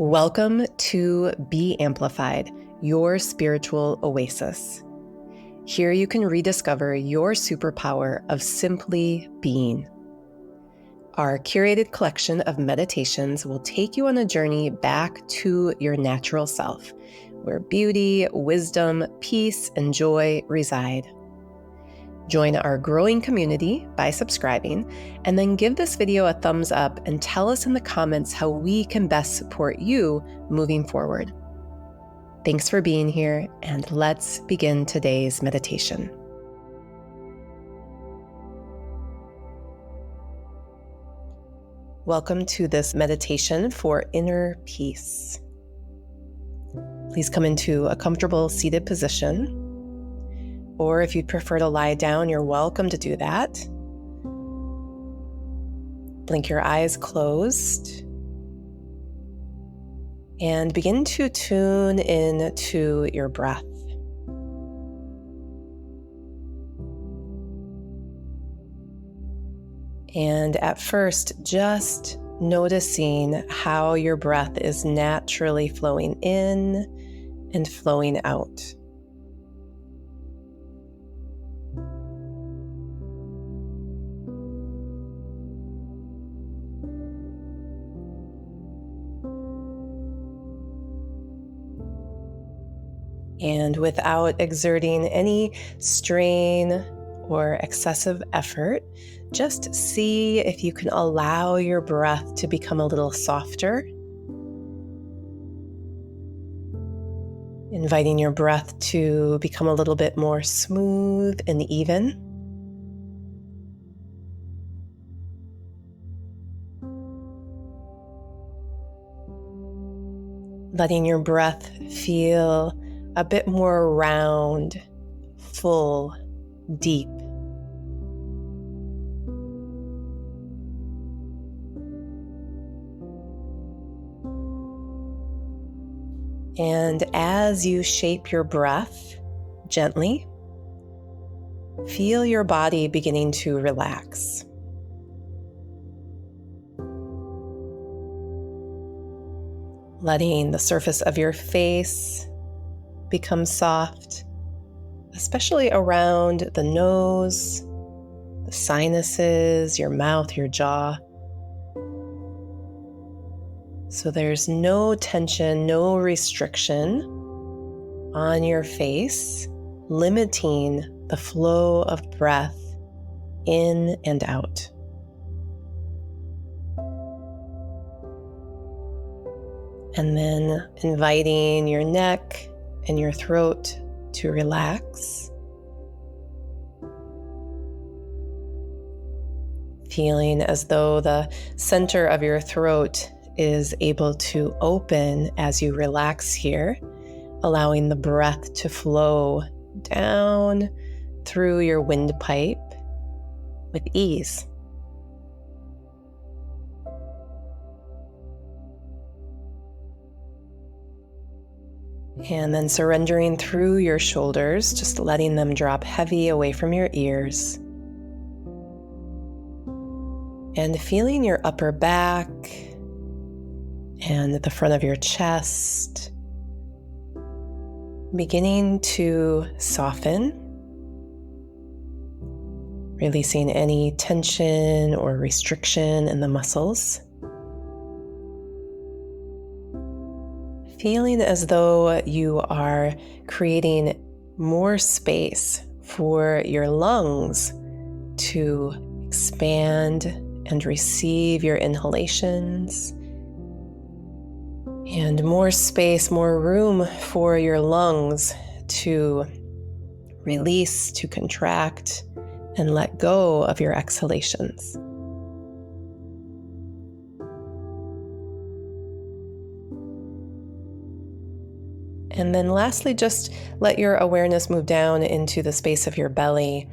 Welcome to Be Amplified, your spiritual oasis. Here you can rediscover your superpower of simply being. Our curated collection of meditations will take you on a journey back to your natural self, where beauty, wisdom, peace, and joy reside. Join our growing community by subscribing, and then give this video a thumbs up and tell us in the comments how we can best support you moving forward. Thanks for being here, and let's begin today's meditation. Welcome to this meditation for inner peace. Please come into a comfortable seated position. Or if you'd prefer to lie down, you're welcome to do that. Blink your eyes closed. And begin to tune in to your breath. And at first, just noticing how your breath is naturally flowing in and flowing out. And without exerting any strain or excessive effort, just see if you can allow your breath to become a little softer. Inviting your breath to become a little bit more smooth and even. Letting your breath feel a bit more round, full, deep. And as you shape your breath gently, feel your body beginning to relax. Letting the surface of your face become soft, especially around the nose, the sinuses, your mouth, your jaw. So there's no tension, no restriction on your face, limiting the flow of breath in and out. And then inviting your neck and your throat to relax. Feeling as though the center of your throat is able to open as you relax here, allowing the breath to flow down through your windpipe with ease. And then surrendering through your shoulders, just letting them drop heavy away from your ears. And feeling your upper back and the front of your chest beginning to soften, releasing any tension or restriction in the muscles. Feeling as though you are creating more space for your lungs to expand and receive your inhalations, and more space, more room for your lungs to release, to contract, and let go of your exhalations. And then lastly, just let your awareness move down into the space of your belly.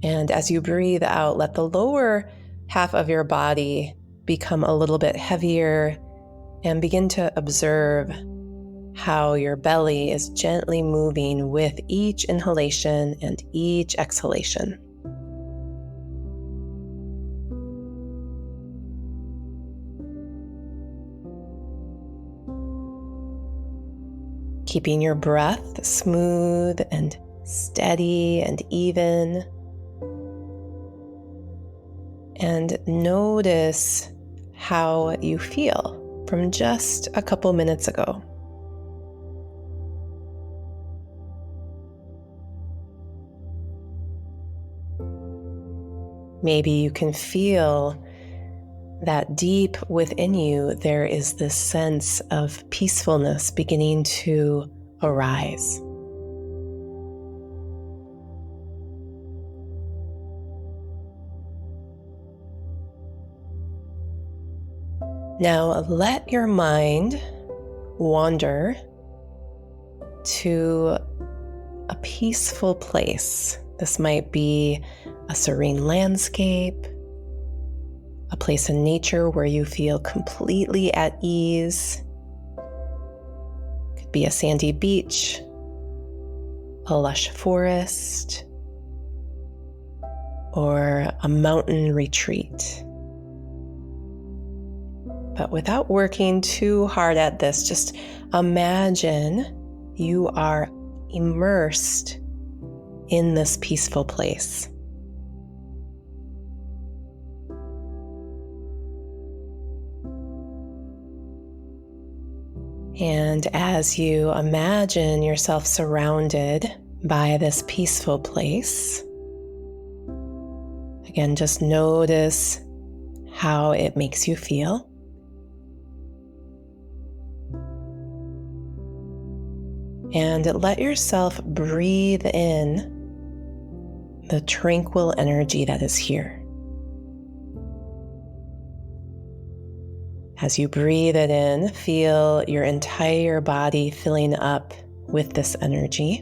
And as you breathe out, let the lower half of your body become a little bit heavier, and begin to observe how your belly is gently moving with each inhalation and each exhalation. keeping your breath smooth and steady and even. And notice how you feel from just a couple minutes ago. Maybe you can feel that deep within you, there is this sense of peacefulness beginning to arise. Now let your mind wander to a peaceful place. This might be a serene landscape, a place in nature where you feel completely at ease. It could be a sandy beach, a lush forest, or a mountain retreat. But without working too hard at this, just imagine you are immersed in this peaceful place. And as you imagine yourself surrounded by this peaceful place, again, just notice how it makes you feel. And let yourself breathe in the tranquil energy that is here. As you breathe it in, feel your entire body filling up with this energy.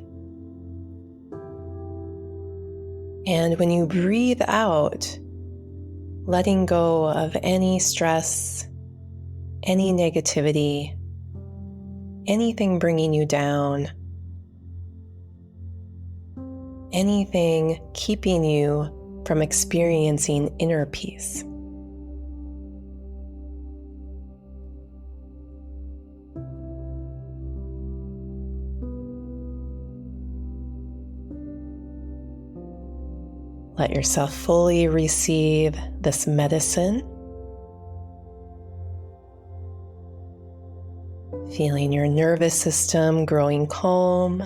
And when you breathe out, letting go of any stress, any negativity, anything bringing you down, anything keeping you from experiencing inner peace. Let yourself fully receive this medicine, feeling your nervous system growing calm,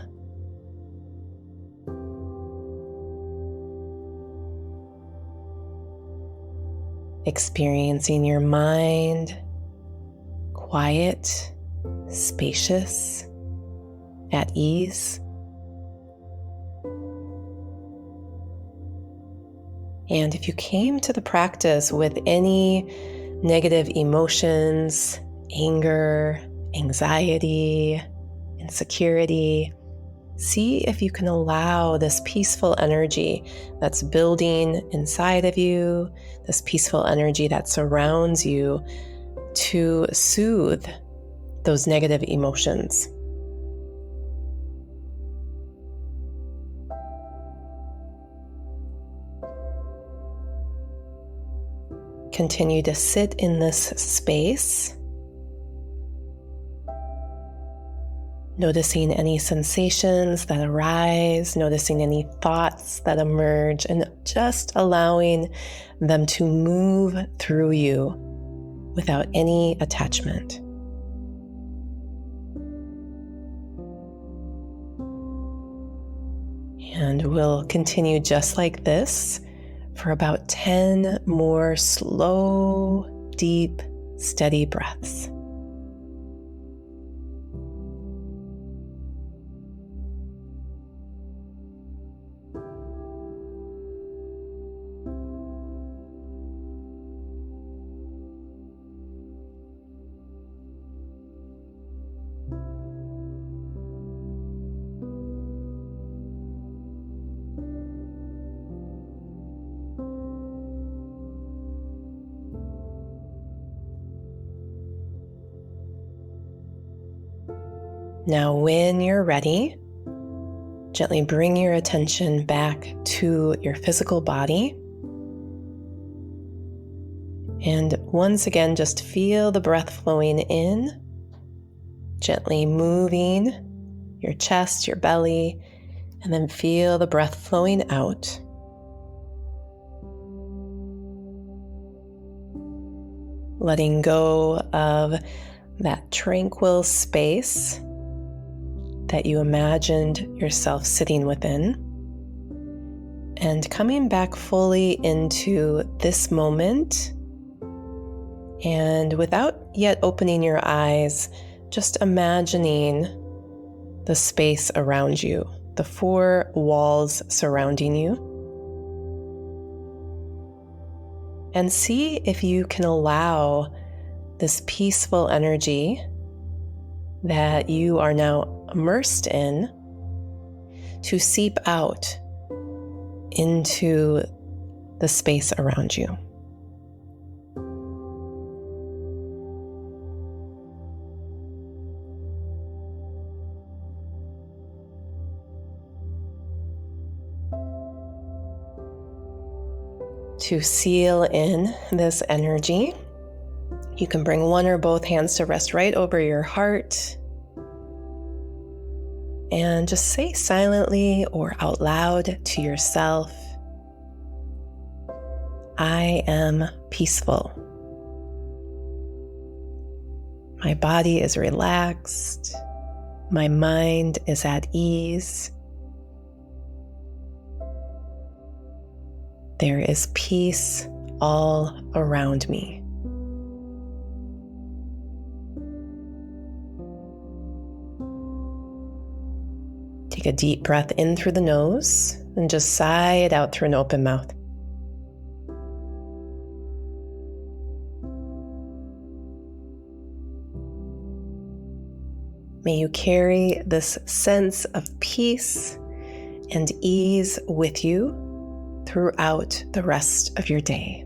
experiencing your mind quiet, spacious, at ease. And if you came to the practice with any negative emotions, anger, anxiety, insecurity, see if you can allow this peaceful energy that's building inside of you, this peaceful energy that surrounds you, to soothe those negative emotions. Continue to sit in this space, noticing any sensations that arise, noticing any thoughts that emerge, and just allowing them to move through you without any attachment. And we'll continue just like this for about 10 more slow, deep, steady breaths. Now, when you're ready, gently bring your attention back to your physical body. And once again, just feel the breath flowing in, gently moving your chest, your belly, and then feel the breath flowing out. Letting go of that tranquil space that you imagined yourself sitting within, and coming back fully into this moment. And without yet opening your eyes, just imagining the space around you, the four walls surrounding you. And see if you can allow this peaceful energy that you are now immersed in to seep out into the space around you. To seal in this energy, you can bring one or both hands to rest right over your heart and just say silently or out loud to yourself, I am peaceful. My body is relaxed. My mind is at ease. There is peace all around me. Take a deep breath in through the nose and just sigh it out through an open mouth. May you carry this sense of peace and ease with you throughout the rest of your day.